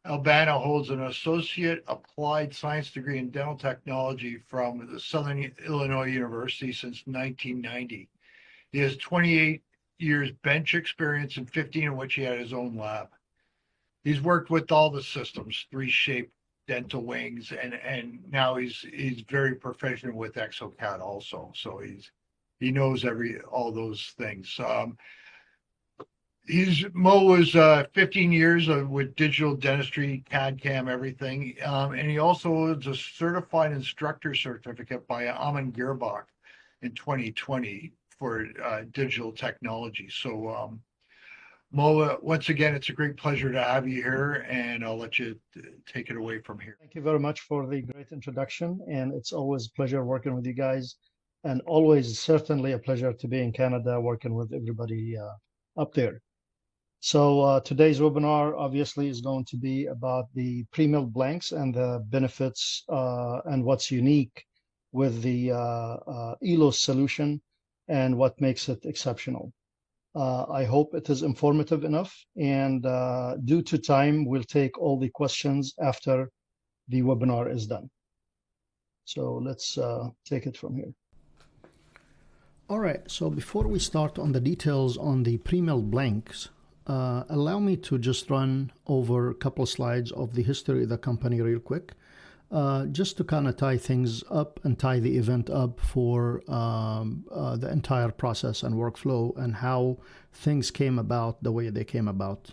Albano holds an Associate Applied Science degree in Dental Technology from the Southern Illinois University since 1990. He has 28 years bench experience and 15 in which he had his own lab. He's worked with all the systems, 3Shape dental wings, and now he's very proficient with exocad also. So he knows all those things. Mo was 15 years with digital dentistry, CAD CAM, everything, and he also holds a certified instructor certificate by Aman Girbach in 2020 for digital technology. So Mo, once again, it's a great pleasure to have you here, and I'll let you take it away from here. Thank you very much for the great introduction, and it's always a pleasure working with you guys, and always certainly a pleasure to be in Canada working with everybody up there. So today's webinar obviously is going to be about the pre-milled blanks and the benefits and what's unique with the Elos solution and what makes it exceptional. I hope it is informative enough, and due to time, we'll take all the questions after the webinar is done. So let's take it from here. All right, so before we start on the details on the pre-milled blanks, allow me to just run over a couple of slides of the history of the company real quick, just to kind of tie things up and tie the event up for the entire process and workflow and how things came about the way they came about.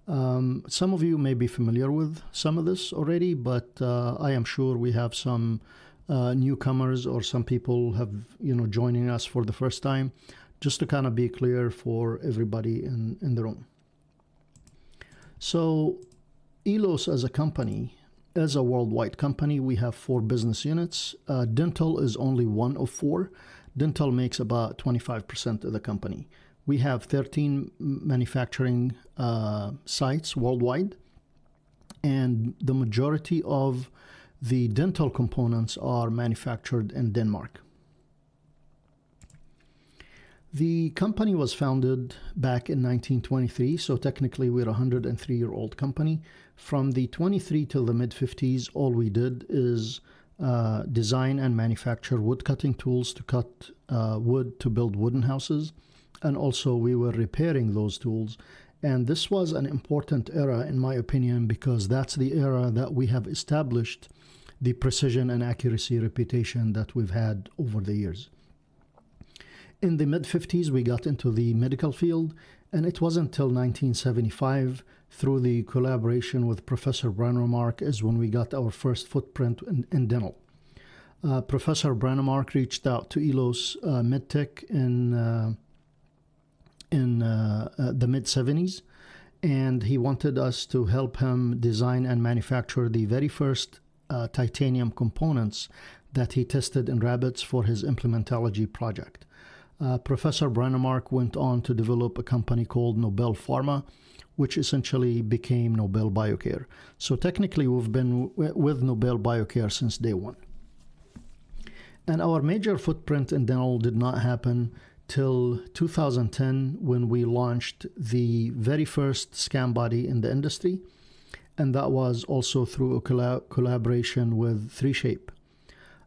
Some of you may be familiar with some of this already, but I am sure we have some newcomers or some people have, joining us for the first time, just to kind of be clear for everybody in the room. So Elos as a company, as a worldwide company, we have 4 business units. Dental is only one of 4. Dental makes about 25% of the company. We have 13 manufacturing sites worldwide, and the majority of the dental components are manufactured in Denmark. The company was founded back in 1923, so technically we're a 103-year-old company. From the 23 till the mid-50s, all we did is design and manufacture wood cutting tools to cut wood to build wooden houses, and also we were repairing those tools. And this was an important era, in my opinion, because that's the era that we have established the precision and accuracy reputation that we've had over the years. In the mid-50s, we got into the medical field, and it wasn't until 1975, through the collaboration with Professor Brannemark, is when we got our first footprint in dental. Professor Brannemark reached out to Elos MedTech in the mid-70s, and he wanted us to help him design and manufacture the very first titanium components that he tested in rabbits for his implementology project. Professor Brannemark went on to develop a company called Nobel Pharma, which essentially became Nobel Biocare. So technically, we've been with Nobel Biocare since day one. And our major footprint in dental did not happen till 2010, when we launched the very first scam body in the industry. And that was also through a collaboration with 3Shape.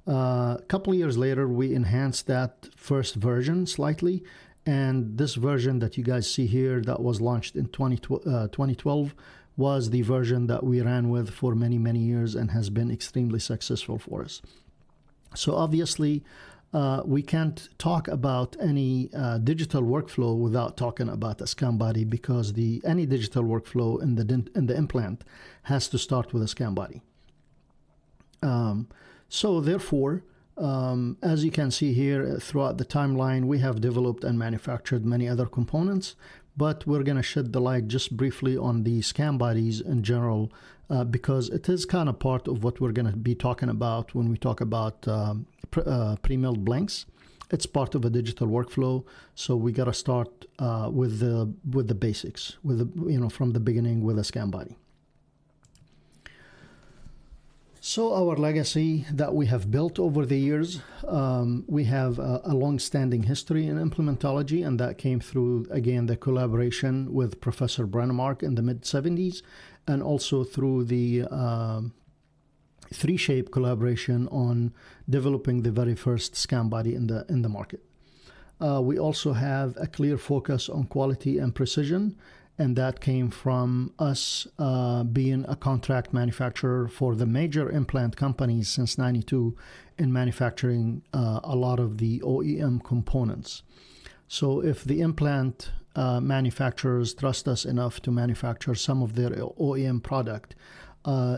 A couple of years later, we enhanced that first version slightly, and this version that you guys see here that was launched in 2012 was the version that we ran with for many, many years and has been extremely successful for us. So obviously, we can't talk about any digital workflow without talking about a scam body, because any digital workflow in the implant has to start with a scam body. So therefore, as you can see here throughout the timeline, we have developed and manufactured many other components, but we're going to shed the light just briefly on the scam bodies in general, because it is kind of part of what we're going to be talking about when we talk about pre-milled blanks. It's part of a digital workflow, so we got to start with the basics, from the beginning with a scam body. So our legacy that we have built over the years, we have a long-standing history in implementology, and that came through, again, the collaboration with Professor Brennemark in the mid-70s, and also through the three-shape collaboration on developing the very first scan body in the market. We also have a clear focus on quality and precision, and that came from us being a contract manufacturer for the major implant companies since '92 in manufacturing a lot of the OEM components. So if the implant manufacturers trust us enough to manufacture some of their OEM product,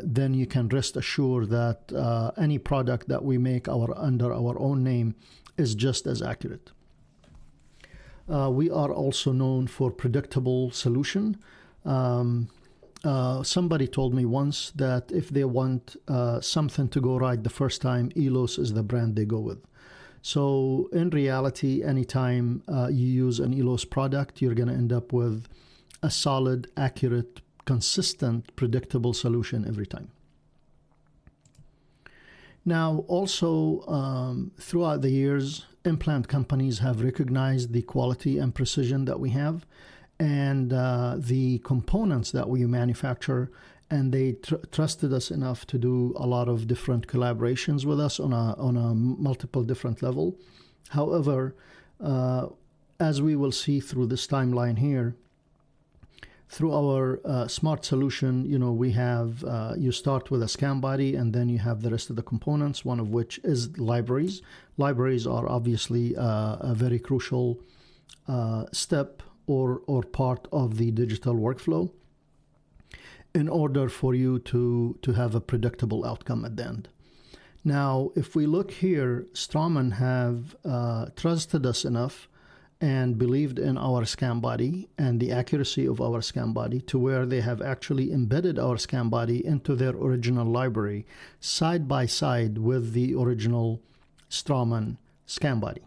then you can rest assured that any product that we make under our own name is just as accurate. We are also known for predictable solution. Somebody told me once that if they want something to go right the first time, Elos is the brand they go with. So in reality, anytime you use an Elos product, you're going to end up with a solid, accurate, consistent, predictable solution every time. Now, also, throughout the years, implant companies have recognized the quality and precision that we have and the components that we manufacture, and they trusted us enough to do a lot of different collaborations with us on a multiple different level. However, as we will see through this timeline here, through our smart solution, we have, you start with a scan body and then you have the rest of the components, one of which is libraries. Libraries are obviously a very crucial step or part of the digital workflow in order for you to have a predictable outcome at the end. Now, if we look here, Straumann have trusted us enough and believed in our scan body and the accuracy of our scan body to where they have actually embedded our scan body into their original library side by side with the original Straumann scan body.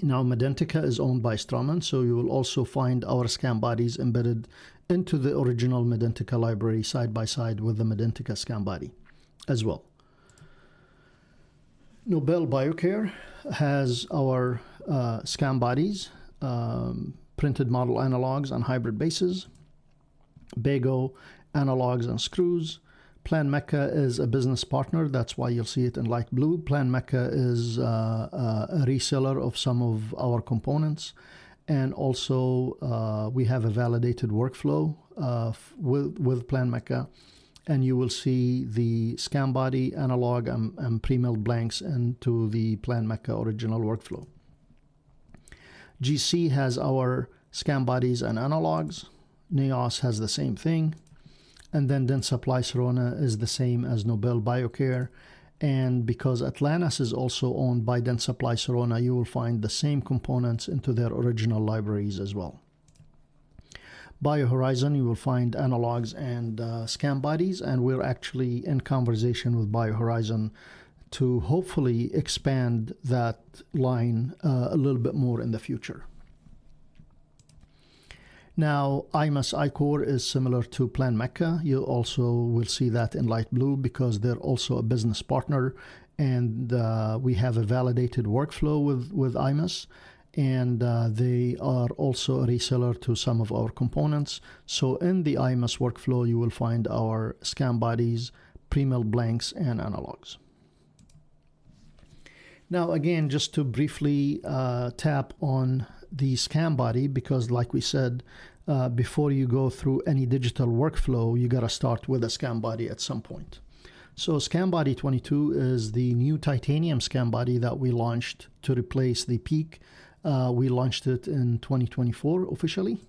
Now, Medentika is owned by Straumann, so you will also find our scan bodies embedded into the original Medentika library side by side with the Medentika scan body as well. Nobel Biocare has our scan bodies, printed model analogs on hybrid bases, Bago analogs and screws. Plan Mecca is a business partner. That's why you'll see it in light blue. Plan Mecca is a reseller of some of our components. And also we have a validated workflow with Plan Mecca. And you will see the scan body, analog, and pre-milled blanks into the Plan Mecca original workflow. GC has our scan bodies and analogs. Neos has the same thing. And then Dentsply Sirona is the same as Nobel Biocare. And because Atlantis is also owned by Dentsply Sirona, you will find the same components into their original libraries as well. BioHorizon, you will find analogs and scan bodies, and we're actually in conversation with BioHorizon to hopefully expand that line a little bit more in the future. Now, IMAS iCore is similar to Plan Mecca. You also will see that in light blue because they're also a business partner, and we have a validated workflow with IMAS, and they are also a reseller to some of our components. So in the IMAS workflow, you will find our scan bodies, pre-milled blanks, and analogs. Now, again, just to briefly tap on the scan body, because like we said, before you go through any digital workflow, you got to start with a scan body at some point. So Scan Body 22 is the new titanium scan body that we launched to replace the Peak. We launched it in 2024 officially.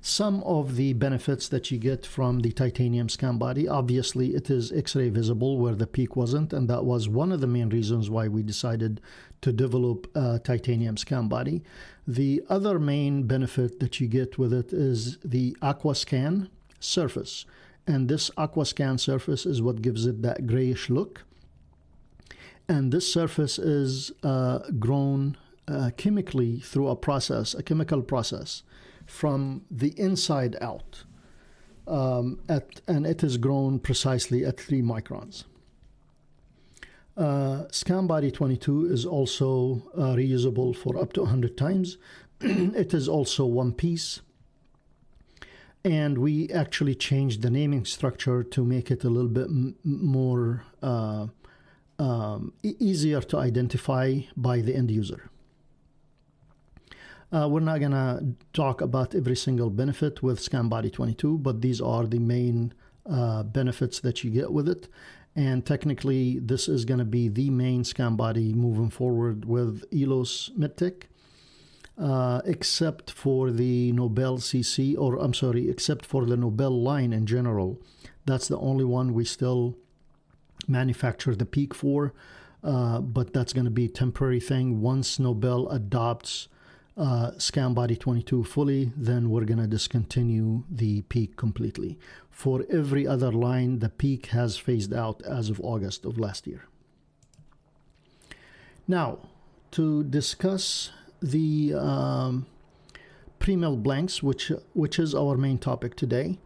Some of the benefits that you get from the titanium scan body, obviously it is X-ray visible where the Peak wasn't, and that was one of the main reasons why we decided to develop a titanium scan body. The other main benefit that you get with it is the AquaScan surface, and this AquaScan surface is what gives it that grayish look. And this surface is grown chemically through a chemical process from the inside out. and it is grown precisely at 3 microns. Scan Body 22 is also reusable for up to 100 times. It is also one piece. And we actually changed the naming structure to make it a little bit more easier to identify by the end user. We're not going to talk about every single benefit with Scan Body 22, but these are the main benefits that you get with it. And technically, this is going to be the main scan body moving forward with Elos MedTech, except for the Nobel CC, or I'm sorry, except for the Nobel line in general. That's the only one we still manufacture the peak for, but that's going to be a temporary thing. Once Nobel adopts Scan Body 22 fully, then we're going to discontinue the peak completely. For every other line, the peak has phased out as of August of last year. Now, to discuss the pre-mill blanks, which is our main topic today,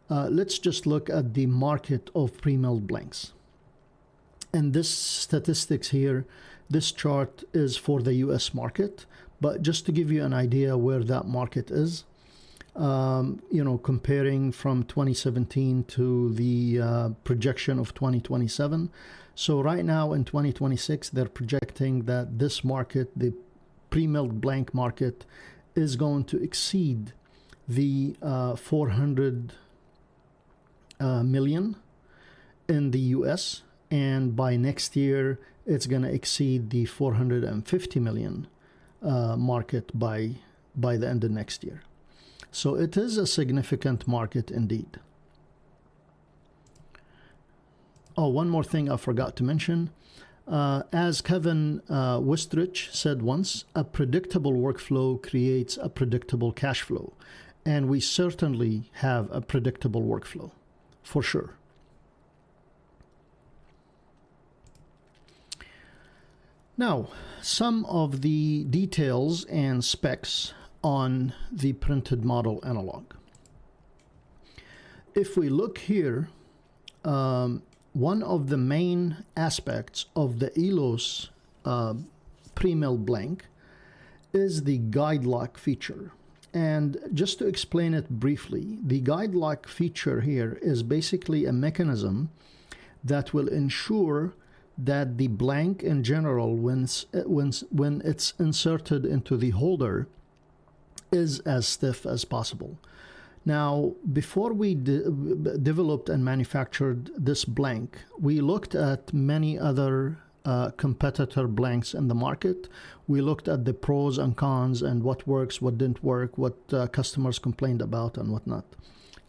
let's just look at the market of pre-milled blanks. And this statistics here, this chart is for the US market, but just to give you an idea where that market is, comparing from 2017 to the projection of 2027. So right now in 2026, they're projecting that this market, the pre-milled blank market, is going to exceed the 400 million in the US, and by next year it's going to exceed the 450 million market by the end of next year. So it is a significant market indeed. Oh, one more thing I forgot to mention. As Kevin Wistrich said once, a predictable workflow creates a predictable cash flow. And we certainly have a predictable workflow, for sure. Now, some of the details and specs on the printed model analog. If we look here, one of the main aspects of the Elos pre-mill blank is the guide lock feature. And just to explain it briefly, the guide lock feature here is basically a mechanism that will ensure that the blank in general, when it's inserted into the holder, is as stiff as possible. Now, before we developed and manufactured this blank, we looked at many other competitor blanks in the market. We looked at the pros and cons and what works, what didn't work, what customers complained about and whatnot.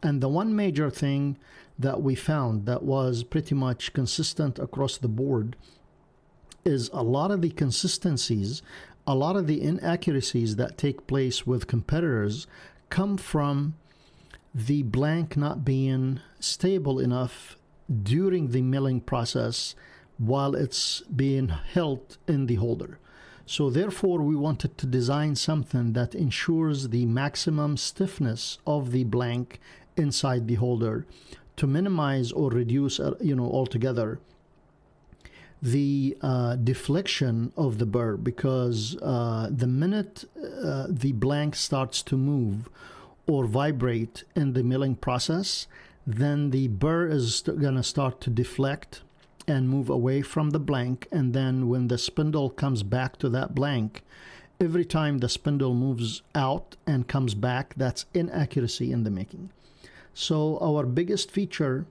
And the one major thing that we found that was pretty much consistent across the board is a lot of the consistencies, a lot of the inaccuracies that take place with competitors come from the blank not being stable enough during the milling process while it's being held in the holder. So therefore, we wanted to design something that ensures the maximum stiffness of the blank inside the holder to minimize or reduce, altogether the deflection of the burr, because the minute the blank starts to move or vibrate in the milling process, then the burr is going to start to deflect and move away from the blank. And then when the spindle comes back to that blank, every time the spindle moves out and comes back, that's inaccuracy in the making. So our biggest feature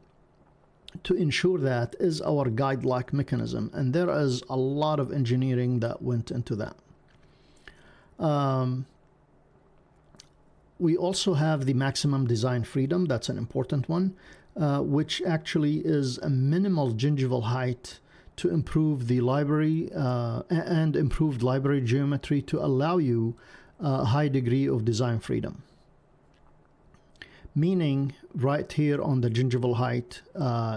to ensure that is our guide lock mechanism. And there is a lot of engineering that went into that. We also have the maximum design freedom. That's an important one, which actually is a minimal gingival height to improve the library and improved library geometry to allow you a high degree of design freedom. Meaning right here on the gingival height,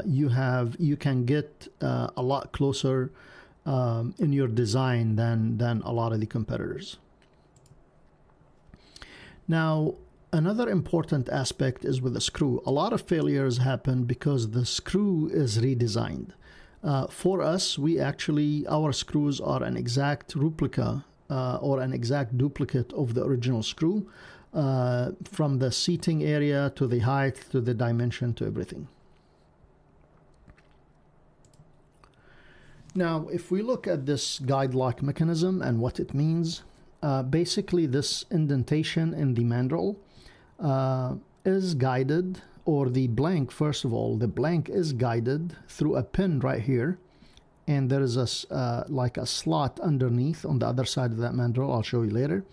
you can get a lot closer in your design than a lot of the competitors. Now, Another important aspect is with the screw. A lot of failures happen because the screw is redesigned. For us, our screws are an exact replica or an exact duplicate of the original screw, from the seating area to the height to the dimension to everything. Now, if we look at this guide lock mechanism and what it means, basically this indentation in the mandrel is guided, or the blank, first of all, the blank is guided through a pin right here, and there is like a slot underneath on the other side of that mandrel. I'll show you later.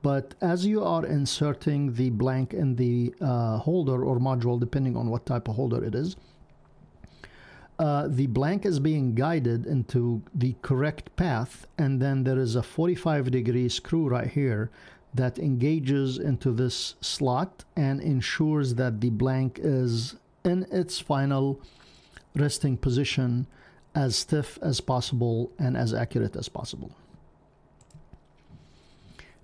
But as you are inserting the blank in the holder or module, depending on what type of holder it is, the blank is being guided into the correct path, and then there is a 45-degree screw right here that engages into this slot and ensures that the blank is in its final resting position as stiff as possible and as accurate as possible.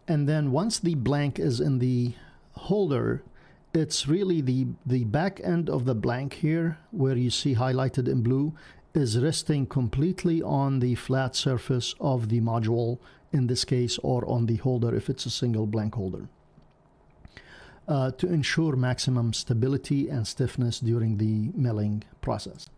And then once the blank is in the holder, it's really the back end of the blank here, where you see highlighted in blue, is resting completely on the flat surface of the module in this case, or on the holder if it's a single blank holder, to ensure maximum stability and stiffness during the milling process.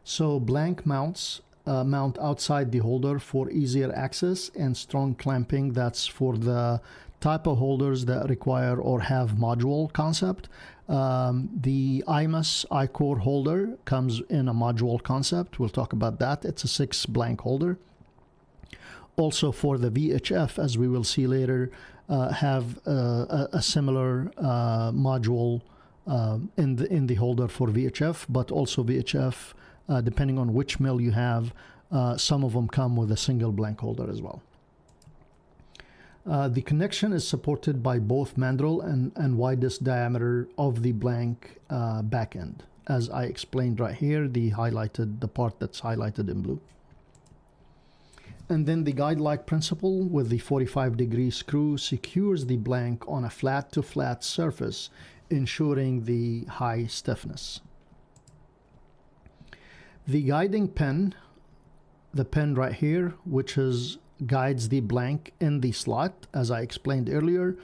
So blank mounts mount outside the holder for easier access and strong clamping. That's for the type of holders that require or have module concept. The IMUS I-Core holder comes in a module concept. We'll talk about that. It's a 6 blank holder. Also for the VHF, as we will see later, have a similar module in the holder for VHF, but also VHF, depending on which mill you have, some of them come with a single blank holder as well. The connection is supported by both mandrel and widest diameter of the blank back end, as I explained right here, the part that's highlighted in blue. And then the guide-like principle with the 45-degree screw secures the blank on a flat-to-flat surface, ensuring the high stiffness. The guiding pin, the pin right here, which guides the blank in the slot, as I explained earlier,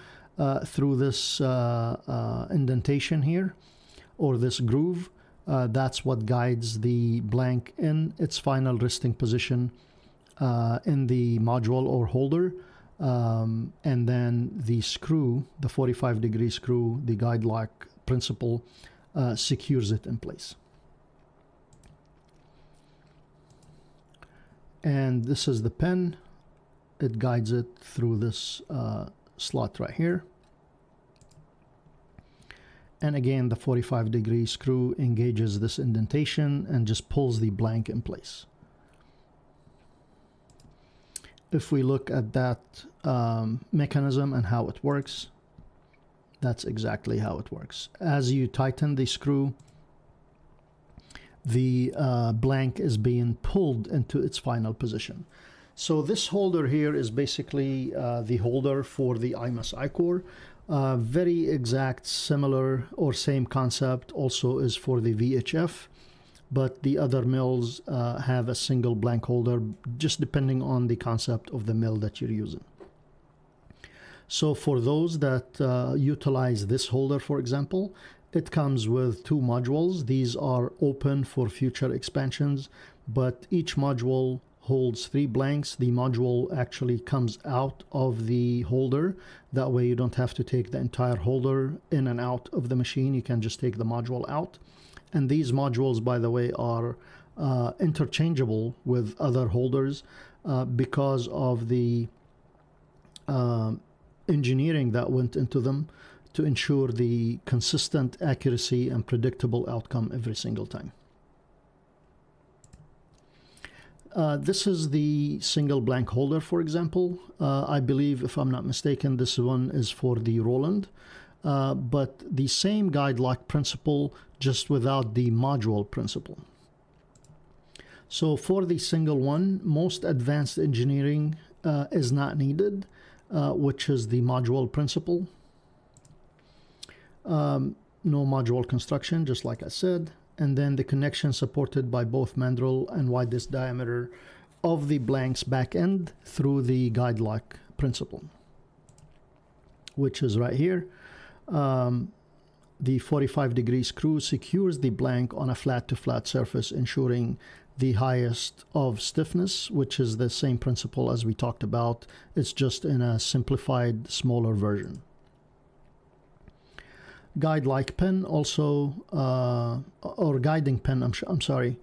through this indentation here, or this groove. That's what guides the blank in its final resting position in the module or holder, and then the screw, the 45-degree screw, the guide lock principle, secures it in place. And this is the pin. It guides it through this slot right here. And again, the 45-degree screw engages this indentation and just pulls the blank in place. If we look at that mechanism and how it works, that's exactly how it works. As you tighten the screw, the blank is being pulled into its final position. So this holder here is basically the holder for the IMUS I-Core. Very exact, similar or same concept also is for the VHF, but the other mills have a single blank holder, just depending on the concept of the mill that you're using. So for those that utilize this holder, for example, it comes with 2 modules. These are open for future expansions, but each module holds 3 blanks. The module actually comes out of the holder. That way you don't have to take the entire holder in and out of the machine. You can just take the module out. And these modules, by the way, are interchangeable with other holders because of the engineering that went into them to ensure the consistent accuracy and predictable outcome every single time. This is the single blank holder, for example. I believe, if I'm not mistaken, this one is for the Roland. But the same guide lock principle, just without the module principle. So for the single one, most advanced engineering is not needed, which is the module principle. No module construction, just like I said. And then the connection supported by both mandrel and widest diameter of the blank's back end through the guide lock principle, which is right here. The 45-degree screw secures the blank on a flat-to-flat surface, ensuring the highest of stiffness, which is the same principle as we talked about. It's just in a simplified, smaller version. Guide-like pin also, or guiding pin, I'm sorry.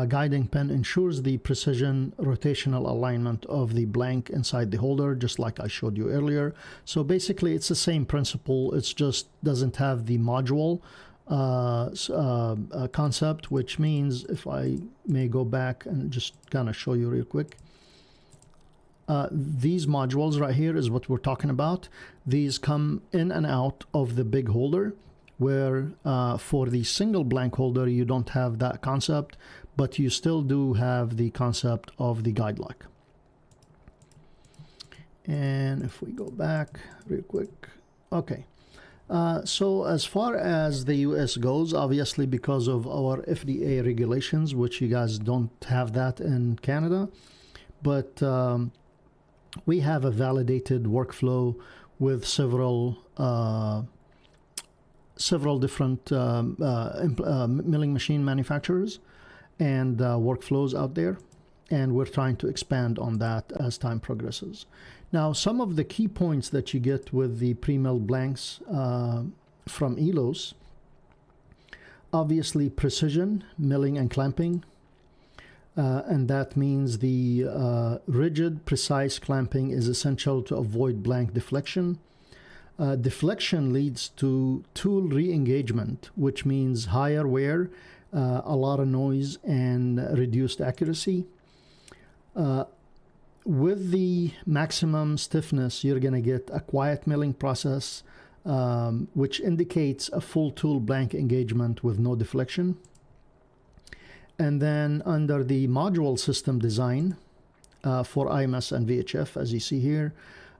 Guiding pin ensures the precision rotational alignment of the blank inside the holder, just like I showed you earlier. So basically it's the same principle, it's just doesn't have the module concept, which means, if I may go back and just kind of show you real quick. These modules right here is what we're talking about. These come in and out of the big holder, where for the single blank holder you don't have that concept, but you still do have the concept of the guide lock. And if we go back real quick, okay. So as far as the US goes, obviously because of our FDA regulations, which you guys don't have that in Canada, but we have a validated workflow with several different milling machine manufacturers and workflows out there, and we're trying to expand on that as time progresses. Now, some of the key points that you get with the pre-milled blanks from Elos, obviously precision, milling and clamping, and that means the rigid, precise clamping is essential to avoid blank deflection. Deflection leads to tool re-engagement, which means higher wear, a lot of noise, and reduced accuracy. With the maximum stiffness, you're going to get a quiet milling process, which indicates a full tool blank engagement with no deflection. And then under the module system design for IMS and VHF, as you see here,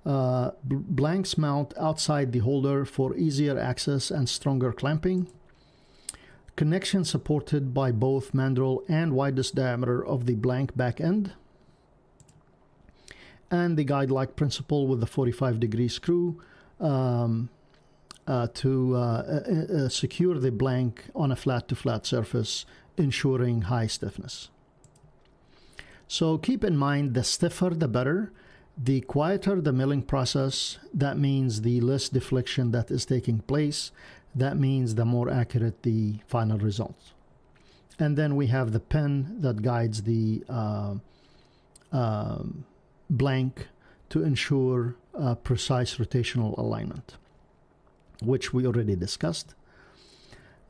blanks mount outside the holder for easier access and stronger clamping. Connection supported by both mandrel and widest diameter of the blank back end. And the guide-like principle with the 45-degree screw to secure the blank on a flat-to-flat surface, ensuring high stiffness. So keep in mind, the stiffer the better. The quieter the milling process, that means the less deflection that is taking place. That means the more accurate the final results. And then we have the pin that guides the blank to ensure precise rotational alignment, which we already discussed.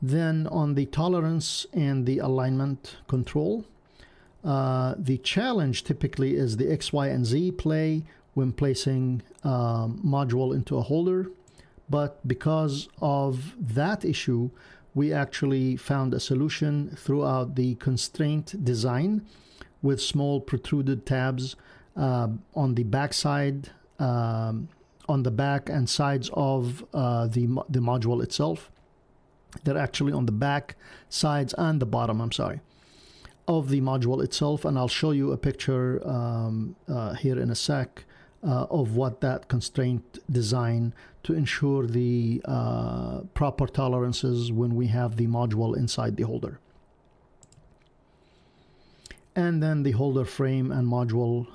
Then on the tolerance and the alignment control, the challenge typically is the X, Y, and Z play when placing module into a holder. But because of that issue, we actually found a solution throughout the constraint design with small protruded tabs on the back side, on the back and sides of the module itself. They're actually on the back, sides, and the bottom, I'm sorry, of the module itself. And I'll show you a picture here in a sec of what that constraint design to ensure the proper tolerances when we have the module inside the holder. And then the holder frame and module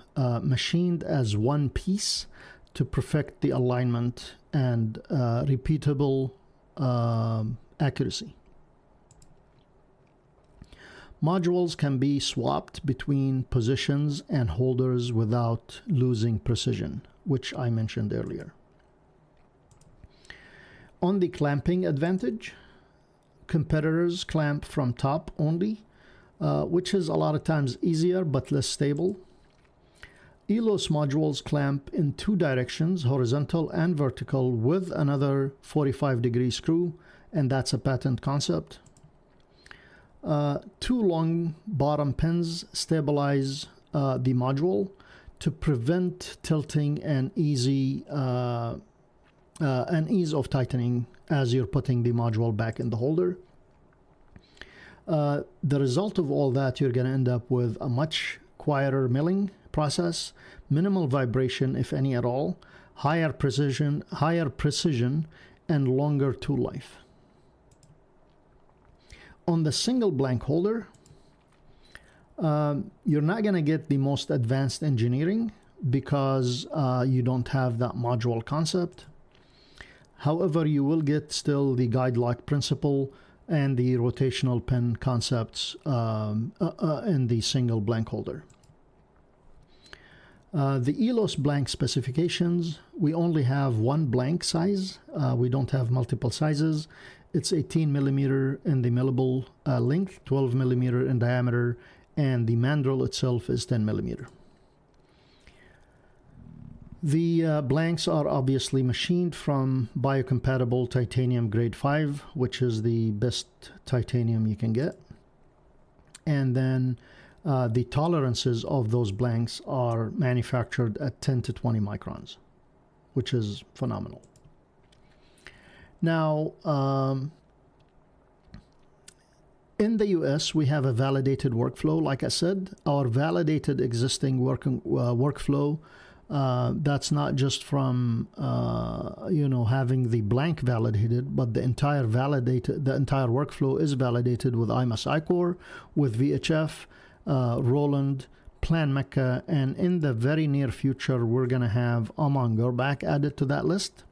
machined as one piece to perfect the alignment and repeatable accuracy. Modules can be swapped between positions and holders without losing precision, which I mentioned earlier. On the clamping advantage, competitors clamp from top only, which is a lot of times easier but less stable. Elos modules clamp in two directions, horizontal and vertical, with another 45-degree screw, and that's a patent concept. Two long bottom pins stabilize the module to prevent tilting and easy and ease of tightening as you're putting the module back in the holder. The result of all that, you're going to end up with a much quieter milling process, minimal vibration, if any at all, higher precision, and longer tool life. On the single blank holder, you're not going to get the most advanced engineering because you don't have that module concept. However, you will get still the guide lock principle and the rotational pin concepts in the single blank holder. The Elos blank specifications, we only have one blank size. We don't have multiple sizes. It's 18 millimeter in the millable length, 12 millimeter in diameter, and the mandrel itself is 10 millimeter. The blanks are obviously machined from biocompatible titanium grade 5, which is the best titanium you can get. And then the tolerances of those blanks are manufactured at 10 to 20 microns, which is phenomenal. Now, in the US, we have a validated workflow. Like I said, our validated existing workflow, that's not just from having the blank validated, but the entire workflow is validated with IMAS I-Core, with VHF, Roland, Plan Mecca, and in the very near future, we're going to have Amon Gorbak added to that list.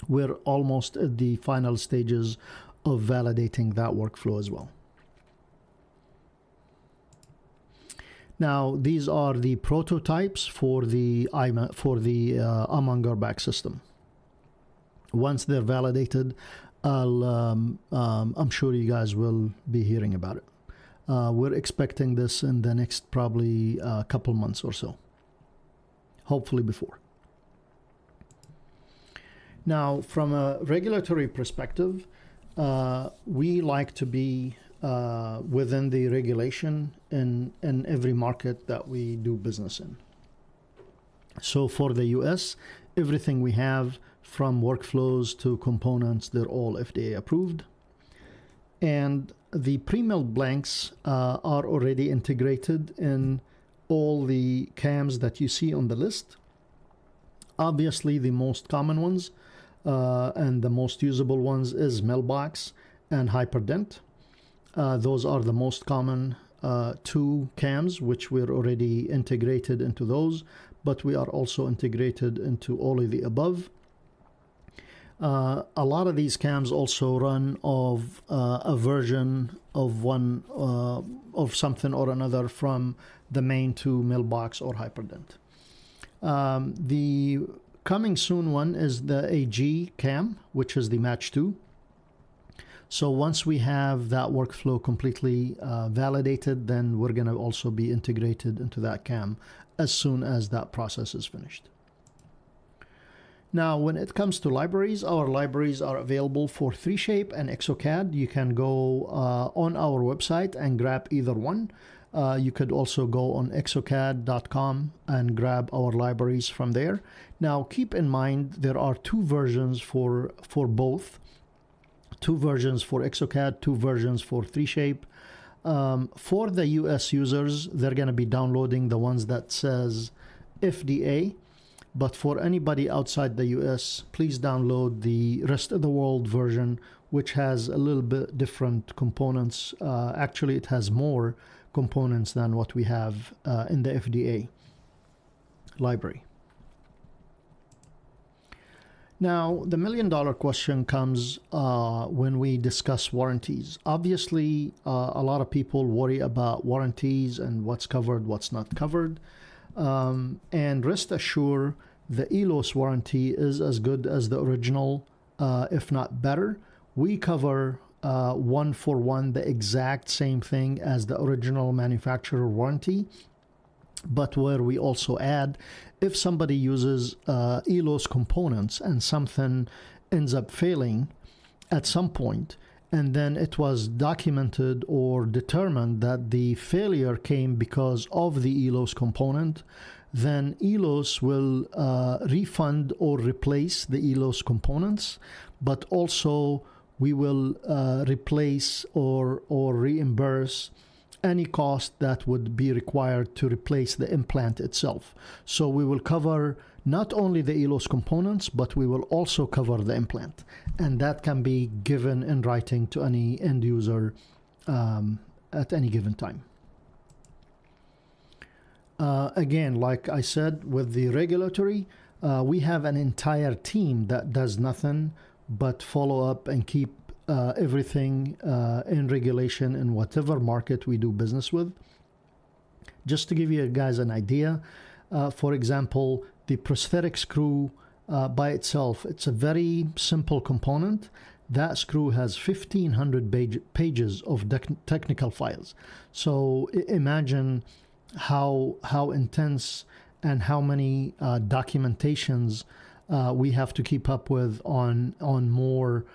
We're almost at the final stages of validating that workflow as well. Now, these are the prototypes for the Amon Gorbak system. Once they're validated, I'm sure you guys will be hearing about it. We're expecting this in the next probably couple months or so, hopefully before. Now, from a regulatory perspective, we like to be within the regulation in every market that we do business in. So for the US, everything we have from workflows to components, they're all FDA approved. And the pre-milled blanks are already integrated in all the cams that you see on the list. Obviously, the most common ones and the most usable ones is Millbox and Hyperdent. Those are the most common two cams, which we're already integrated into those, but we are also integrated into all of the above. A lot of these cams also run of a version of one of something or another from the main to Millbox or Hyperdent. The coming soon one is the AG cam, which is the Match 2. So once we have that workflow completely validated, then we're going to also be integrated into that cam as soon as that process is finished. Now, when it comes to libraries, our libraries are available for 3Shape and ExoCAD. You can go on our website and grab either one. You could also go on exocad.com and grab our libraries from there. Now, keep in mind, there are two versions for both. Two versions for ExoCAD, two versions for 3Shape. For the US users, they're going to be downloading the ones that says FDA. But for anybody outside the US, please download the rest of the world version, which has a little bit different components. Actually, it has more components than what we have in the FDA library. Now, the million-dollar question comes when we discuss warranties. Obviously, a lot of people worry about warranties and what's covered, what's not covered. And rest assured, the Elos warranty is as good as the original, if not better. We cover one for one the exact same thing as the original manufacturer warranty, but where we also add, if somebody uses Elos components and something ends up failing at some point, and then it was documented or determined that the failure came because of the Elos component, then Elos will refund or replace the Elos components, but also we will replace or reimburse any cost that would be required to replace the implant itself. So we will cover not only the Elos components, but we will also cover the implant. And that can be given in writing to any end user at any given time. Again, like I said, with the regulatory, we have an entire team that does nothing but follow up and keep everything in regulation in whatever market we do business with. Just to give you guys an idea, for example, the prosthetic screw by itself, it's a very simple component. That screw has 1,500 pages of technical files. So imagine how intense and how many documentations we have to keep up with on more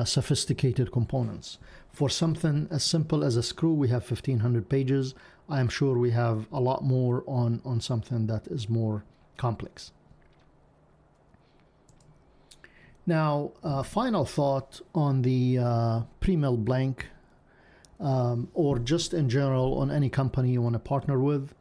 sophisticated components. For something as simple as a screw, we have 1,500 pages. I'm sure we have a lot more on something that is more complex. Now, final thought on the pre-mill blank, or just in general on any company you want to partner with.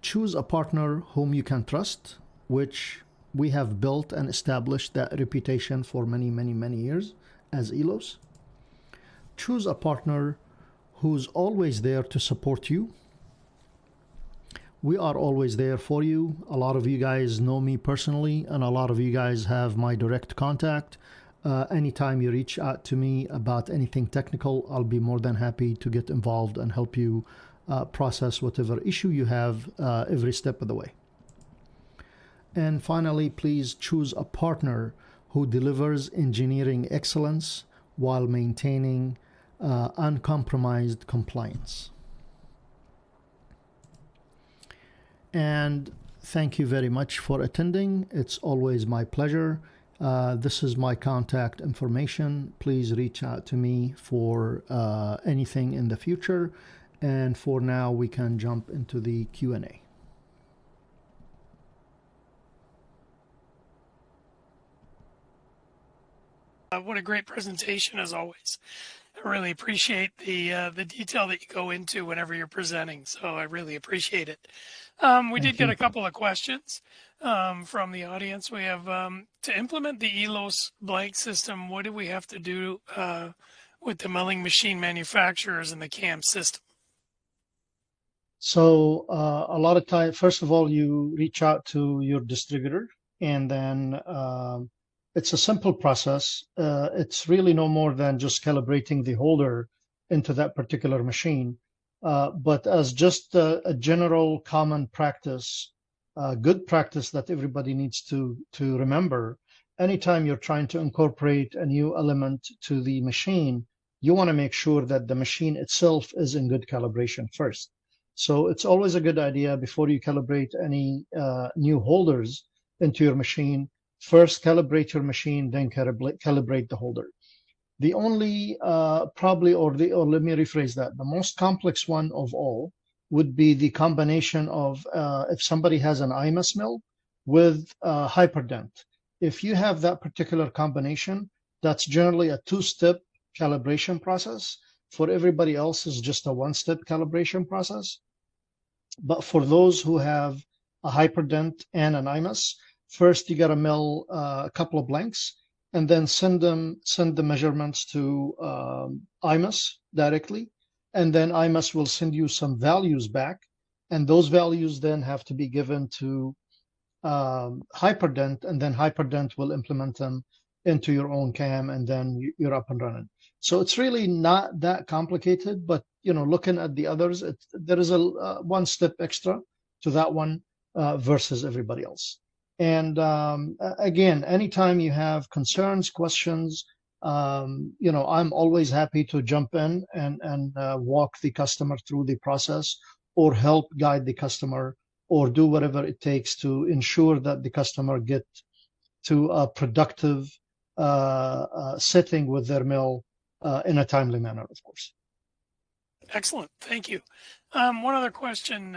Choose a partner whom you can trust, which we have built and established that reputation for many years as Elos. Choose a partner who's always there to support you. We are always there for you. A lot of you guys know me personally, and a lot of you guys have my direct contact. Anytime you reach out to me about anything technical, I'll be more than happy to get involved and help you process whatever issue you have every step of the way. And finally, please choose a partner who delivers engineering excellence while maintaining uncompromised compliance. And thank you very much for attending. It's always my pleasure. This is my contact information. Please reach out to me for anything in the future. And for now, we can jump into the Q&A. What a great presentation, as always. I really appreciate the detail that you go into whenever you're presenting. So I really appreciate it. We did get a couple of questions from the audience. We have to implement the Elos blank system. What do we have to do with the milling machine manufacturers and the CAM system? So a lot of time, first of all, you reach out to your distributor, and then it's a simple process. It's really no more than just calibrating the holder into that particular machine. But as just a general common practice, good practice that everybody needs to remember, anytime you're trying to incorporate a new element to the machine, you want to make sure that the machine itself is in good calibration first. So it's always a good idea before you calibrate any new holders into your machine, first calibrate your machine, then calibrate the holder. The only probably, or let me rephrase that, the most complex one of all would be the combination of if somebody has an IMUS mill with hyperdent. If you have that particular combination, that's generally a two-step calibration process. For everybody else, is just a one-step calibration process. But for those who have a hyperdent and an IMUS, first you got to mill a couple of blanks, and then send the measurements to IMUS directly, and then IMUS will send you some values back, and those values then have to be given to hyperdent, and then hyperdent will implement them into your own CAM, and then you're up and running. So it's really not that complicated, but looking at the others, there is a one step extra to that one versus everybody else. And again, anytime you have concerns, questions, I'm always happy to jump in and walk the customer through the process, or help guide the customer, or do whatever it takes to ensure that the customer get to a productive setting with their mill in a timely manner, of course. Excellent. Thank you. One other question.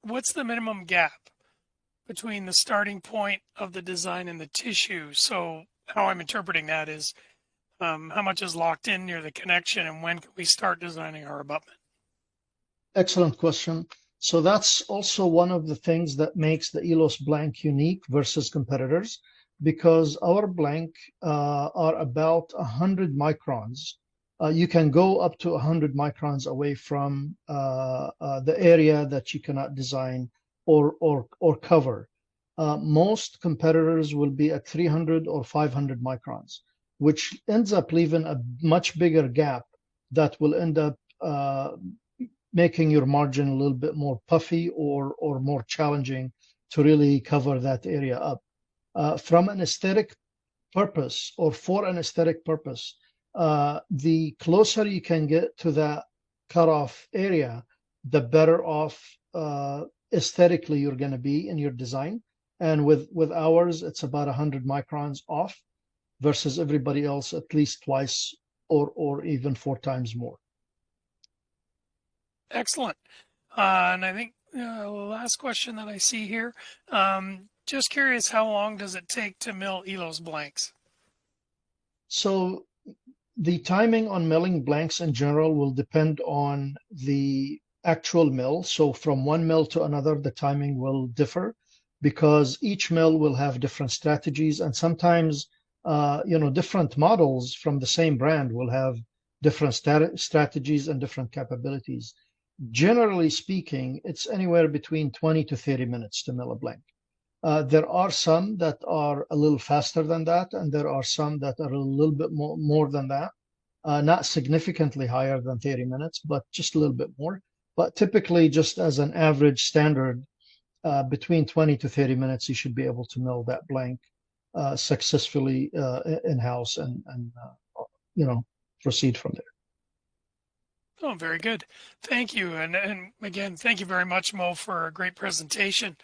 What's the minimum gap between the starting point of the design and the tissue? So how I'm interpreting that is how much is locked in near the connection and when can we start designing our abutment? Excellent question. So that's also one of the things that makes the Elos blank unique versus competitors, because our blank are about 100 microns. You can go up to 100 microns away from the area that you cannot design or cover. Most competitors will be at 300 or 500 microns, which ends up leaving a much bigger gap that will end up making your margin a little bit more puffy or more challenging to really cover that area up. From an aesthetic purpose or for an aesthetic purpose, the closer you can get to that cutoff area, the better off aesthetically you're going to be in your design. And with ours, it's about 100 microns off versus everybody else at least twice or even 4 times more. Excellent. And I think the last question that I see here, just curious, how long does it take to mill Elos blanks? So the timing on milling blanks in general will depend on the actual mill. So from one mill to another, the timing will differ because each mill will have different strategies, and sometimes different models from the same brand will have different strategies and different capabilities. Generally speaking, it's anywhere between 20 to 30 minutes to mill a blank. There are some that are a little faster than that, and there are some that are a little bit more than that. Not significantly higher than 30 minutes, but just a little bit more. But typically, just as an average standard, between 20 to 30 minutes, you should be able to mill that blank successfully in-house and proceed from there. Oh, very good. Thank you. And again, thank you very much, Mo, for a great presentation.